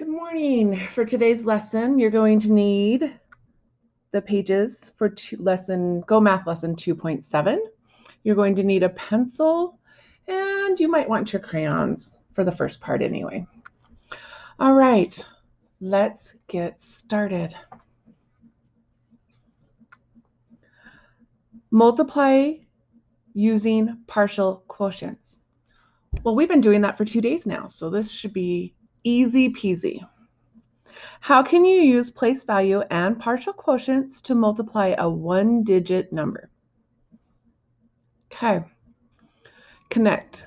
Good morning. For today's lesson, you're going to need the pages for Go Math Lesson 2.7. You're going to need a pencil, and you might want your crayons for the first part anyway. All right, let's get started. Multiply using partial quotients. Well, we've been doing that for 2 days now, so this should be easy peasy. How can you use place value and partial quotients to multiply a one-digit number? Okay. Connect.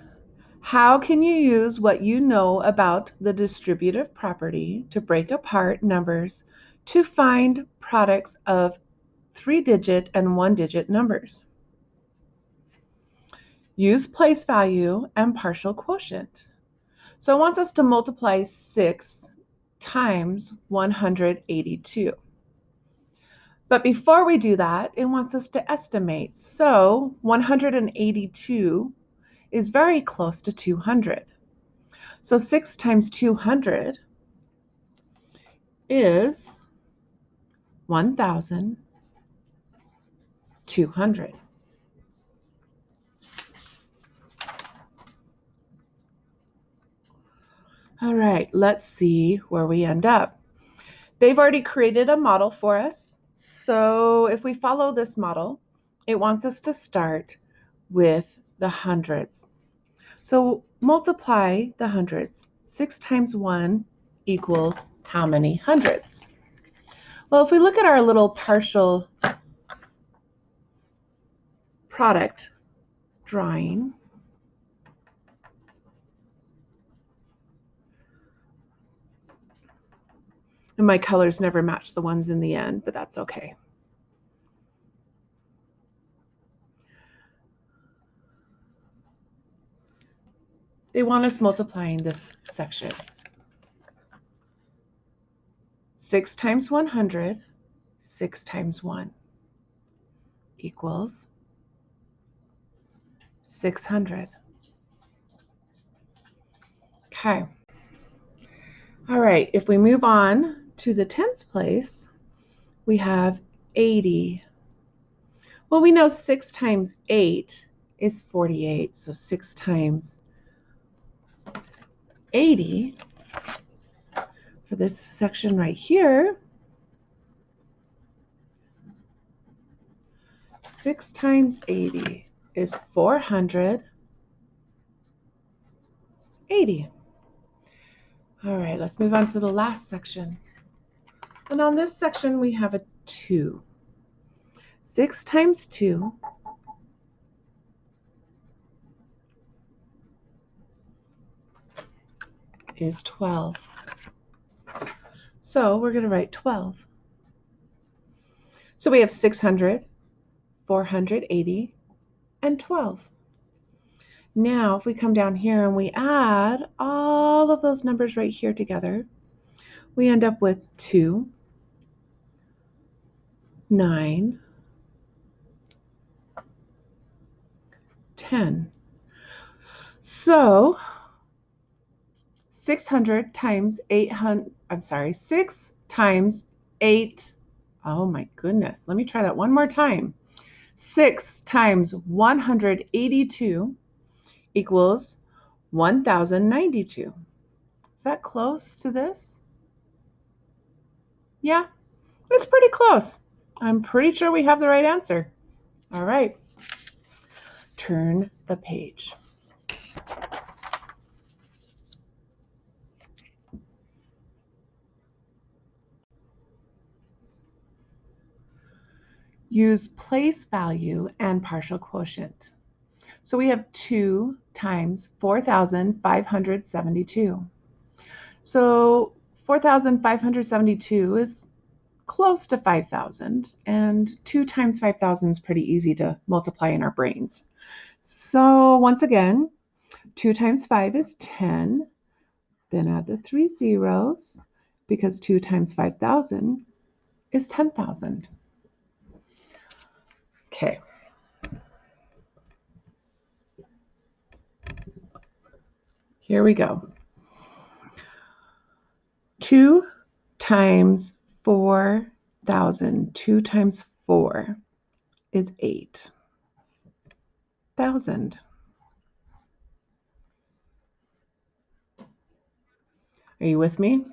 How can you use what you know about the distributive property to break apart numbers to find products of 3-digit and 1-digit numbers? Use place value and partial quotient. So it wants us to multiply 6 times 182. But before we do that, it wants us to estimate. So 182 is very close to 200. So 6 times 200 is 1,200. All right, let's see where we end up. They've already created a model for us. So if we follow this model, it wants us to start with the hundreds. So multiply the hundreds. 6 times 1 equals how many hundreds? Well, if we look at our little partial product drawing, and my colors never match the ones in the end, but that's okay. They want us multiplying this section. 6 times 100, 6 times 1 equals 600. Okay. All right, if we move on to the tens place, we have 80. Well, we know 6 times 8 is 48, so 6 times 80 for this section right here. 6 times 80 is 480. All right, let's move on to the last section. And on this section, we have a 2. 6 times 2 is 12. So we're going to write 12. So we have 600, 480, and 12. Now, if we come down here and we add all of those numbers right here together, we end up with 2, 9, 10. So 600 times 800, 6 times 8, oh my goodness, let me try that one more time. 6 times 182 equals 1,092. Is that close to this? Yeah, it's pretty close. I'm pretty sure we have the right answer. All right, turn the page. Use place value and partial quotient. So we have 2 times 4,572. So 4,572 is close to 5,000, and 2 times 5,000 is pretty easy to multiply in our brains. So once again, 2 times 5 is 10, then add the 3 zeros, because 2 times 5,000 is 10,000. Okay. Here we go. 2 times 4,000. 2 times 4 is 8,000. Are you with me?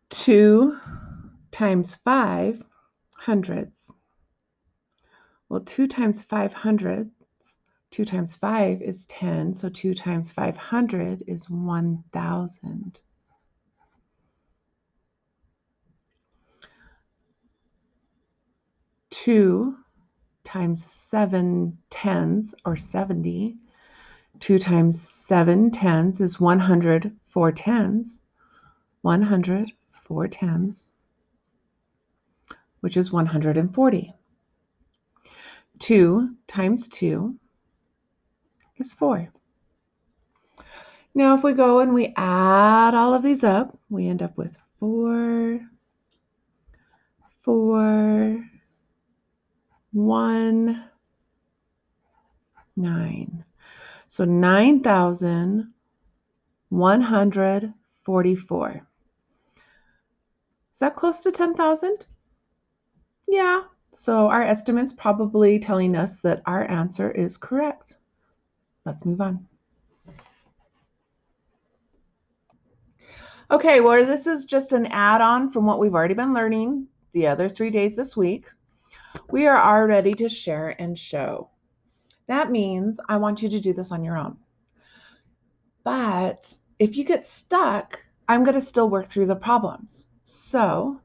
Two times 5 hundredths. Well, 2 times 5 hundredths, 2 times 5 is 10, so 2 times 500 is 1,000. 2 times 7 tenths, or 70. 2 times 7 tenths is 104 tenths. 104 tenths, which is 140. 2 times 2 is 4. Now, if we go and we add all of these up, we end up with 4, 4, 1, 9. So 9,144. Is that close to 10,000? Yeah. So our estimate's probably telling us that our answer is correct. Let's move on. Okay, well, this is just an add-on from what we've already been learning the other 3 days this week. We are all ready to share and show. That means I want you to do this on your own. But if you get stuck, I'm going to still work through the problems. So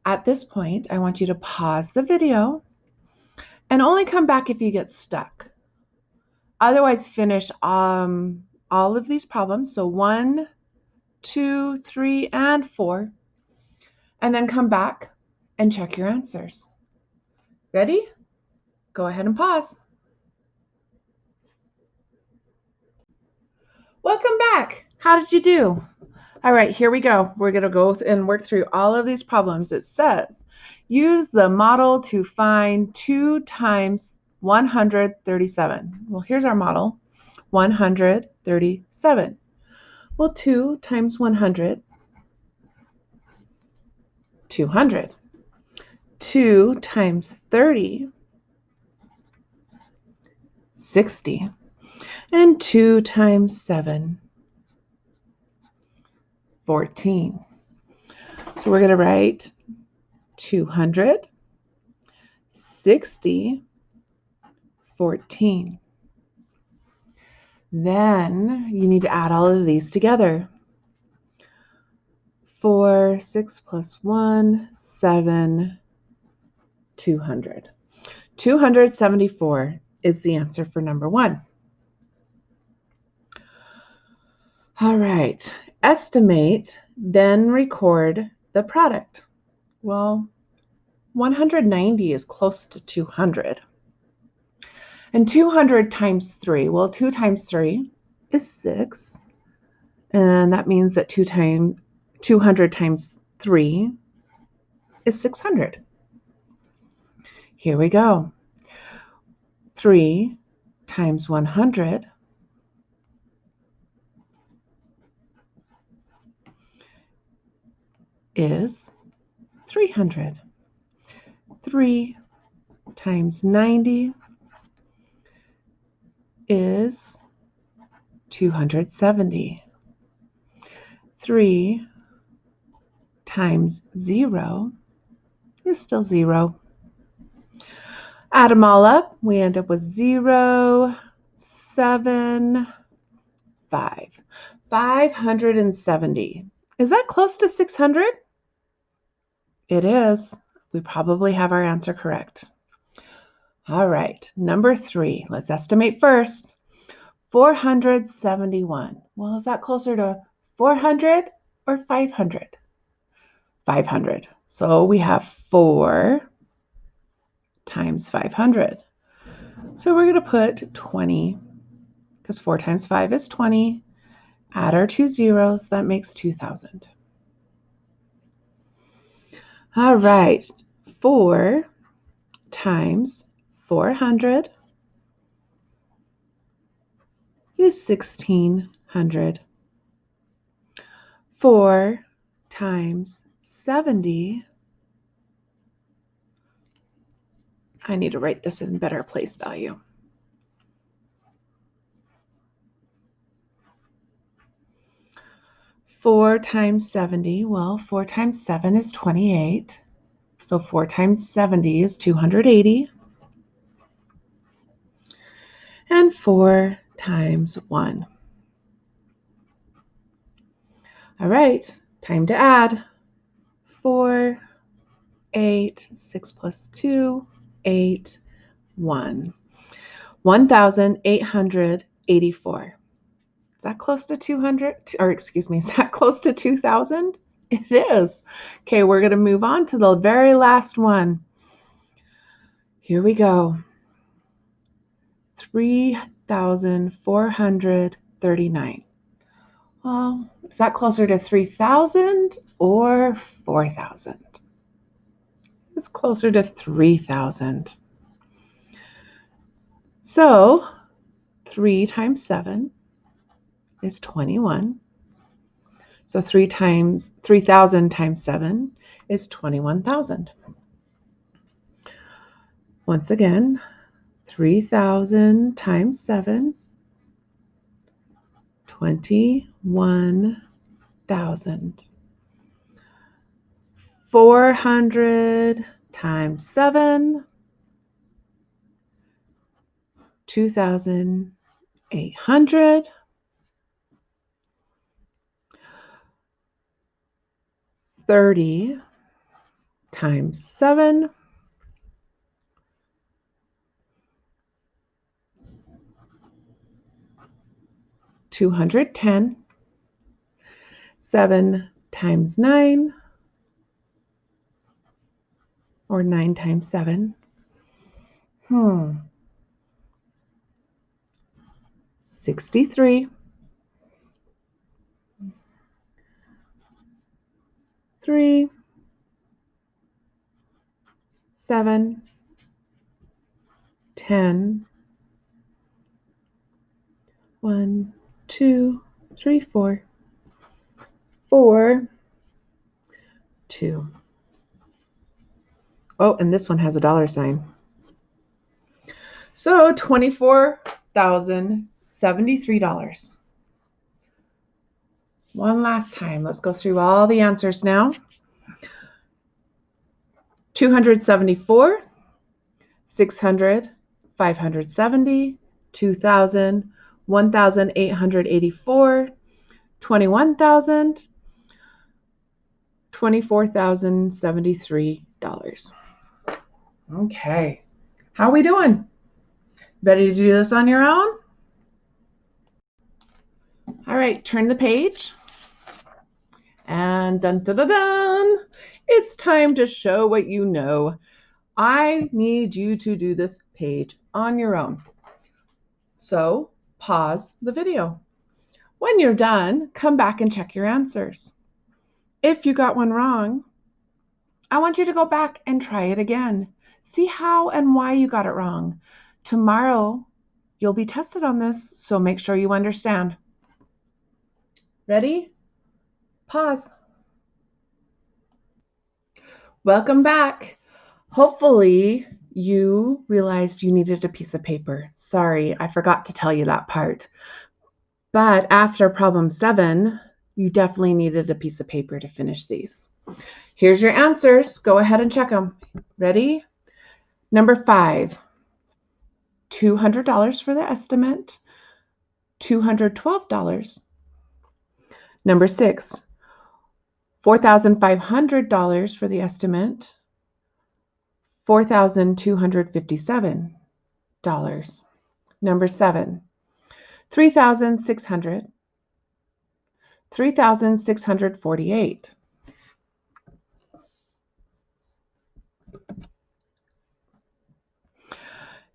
at this point, I want you to pause the video and only come back if you get stuck. Otherwise, finish all of these problems. So 1, 2, 3, and 4. And then come back and check your answers. Ready? Go ahead and pause. Welcome back. How did you do? All right, here we go. We're going to go and work through all of these problems. It says, use the model to find 2 times 137. Well, here's our model, 137. Well, 2 times 100, 200. 2 times 30, 60. And 2 times 7, 14. So we're going to write 200, 60, 14. Then you need to add all of these together. 4, 6 plus 1, 7, 200. 274 is the answer for number 1. All right, estimate, then record the product. Well, 190 is close to 200. And 200 times 3, well, 2 times 3 is 6. And that means that 200 times 3 is 600. Here we go. 3 times 100 is 300. 3 times 90 is 270. 3 times 0 is still 0. Add them all up, we end up with 0, 7, 5. 570. Is that close to 600? It is. We probably have our answer correct. All right, number 3. Let's estimate first. 471. Well, is that closer to 400 or 500? 500. So we have 4 times 500. So we're going to put 20, because 4 times 5 is 20. Add our 2 zeros, that makes 2,000. All right, 4 times 400 is 1,600. 4 times 70, I need to write this in better place value. Four times 70, well, 4 times 7 is 28. So 4 times 70 is 280. And 4 times 1. All right, time to add. 4, 8, 6 plus 2, 8, 1. 1,884. Is that close to 200? Or excuse me, is that close to 2,000? It is. Okay, we're going to move on to the very last one. Here we go. 3,439. Well, is that closer to 3,000 or 4,000? It's closer to 3,000. So 3 times 7 is 21. So 3,000 times 7 is 21,000. Once again, 3,000 times 7, 21,000. 400 times 7, 2,800. 30 times 7, 210. 7 times 9, or 9 times 7. 63. 3, 7, 10. 1, 2, 3, 4. 4, 2. Oh, and this one has a dollar sign. So $24,073. One last time. Let's go through all the answers now. 274, 600, 570, 2,000, 1,884, 21,000, $24,073. Okay, how are we doing? Ready to do this on your own? All right, turn the page. And dun, dun, dun, dun, it's time to show what you know. I need you to do this page on your own. So pause the video. When you're done, come back and check your answers. If you got one wrong, I want you to go back and try it again. See how and why you got it wrong. Tomorrow, you'll be tested on this, so make sure you understand. Ready? Pause. Welcome back. Hopefully, you realized you needed a piece of paper. Sorry, I forgot to tell you that part. But after problem 7, you definitely needed a piece of paper to finish these. Here's your answers. Go ahead and check them. Ready? Number 5, $200 for the estimate, $212. Number 6, $4,500 for the estimate, $4,257. Number 7, $3,600, $3,648.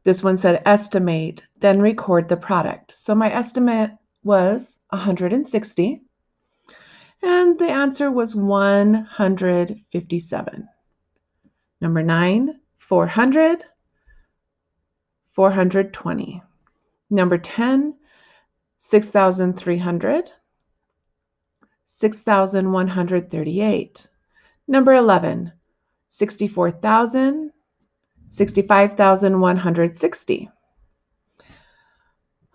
This one said estimate, then record the product. So my estimate was 160, and the answer was 157. Number 9, 400, 420. Number 10, 6,300, 6,138. Number 11, 64,000, 65,160.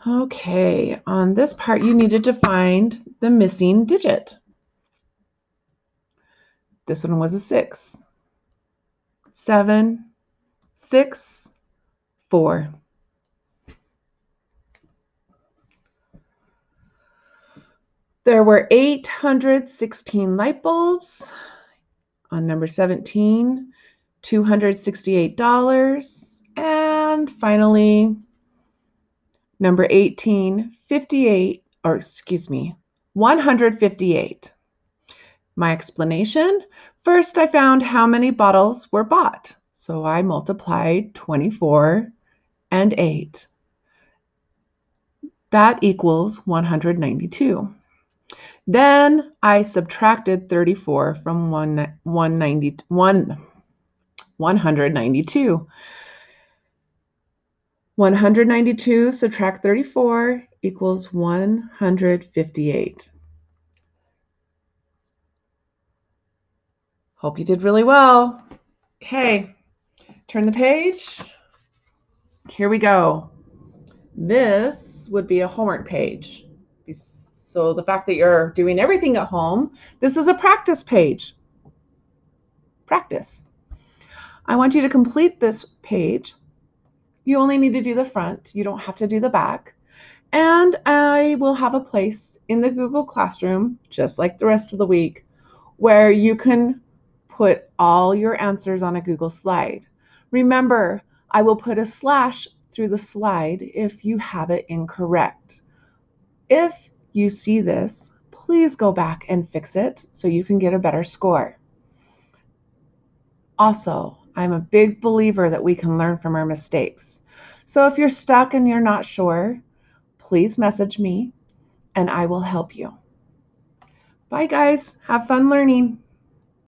Okay, on this part, you needed to find the missing digit. This one was a 6. 7, 6, 4. There were 816 light bulbs. On number 17, $268. And finally, number 18, 158. My explanation, first I found how many bottles were bought. So I multiplied 24 and 8. That equals 192. Then I subtracted 34 from 192. 192 subtract 34 equals 158. Hope you did really well. Okay, turn the page. Here we go. This would be a homework page. So the fact that you're doing everything at home, this is a practice page. Practice. I want you to complete this page. You only need to do the front. You don't have to do the back. And I will have a place in the Google Classroom, just like the rest of the week, where you can put all your answers on a Google slide. Remember, I will put a slash through the slide if you have it incorrect. If you see this, please go back and fix it so you can get a better score. Also, I'm a big believer that we can learn from our mistakes. So if you're stuck and you're not sure, please message me and I will help you. Bye guys, have fun learning.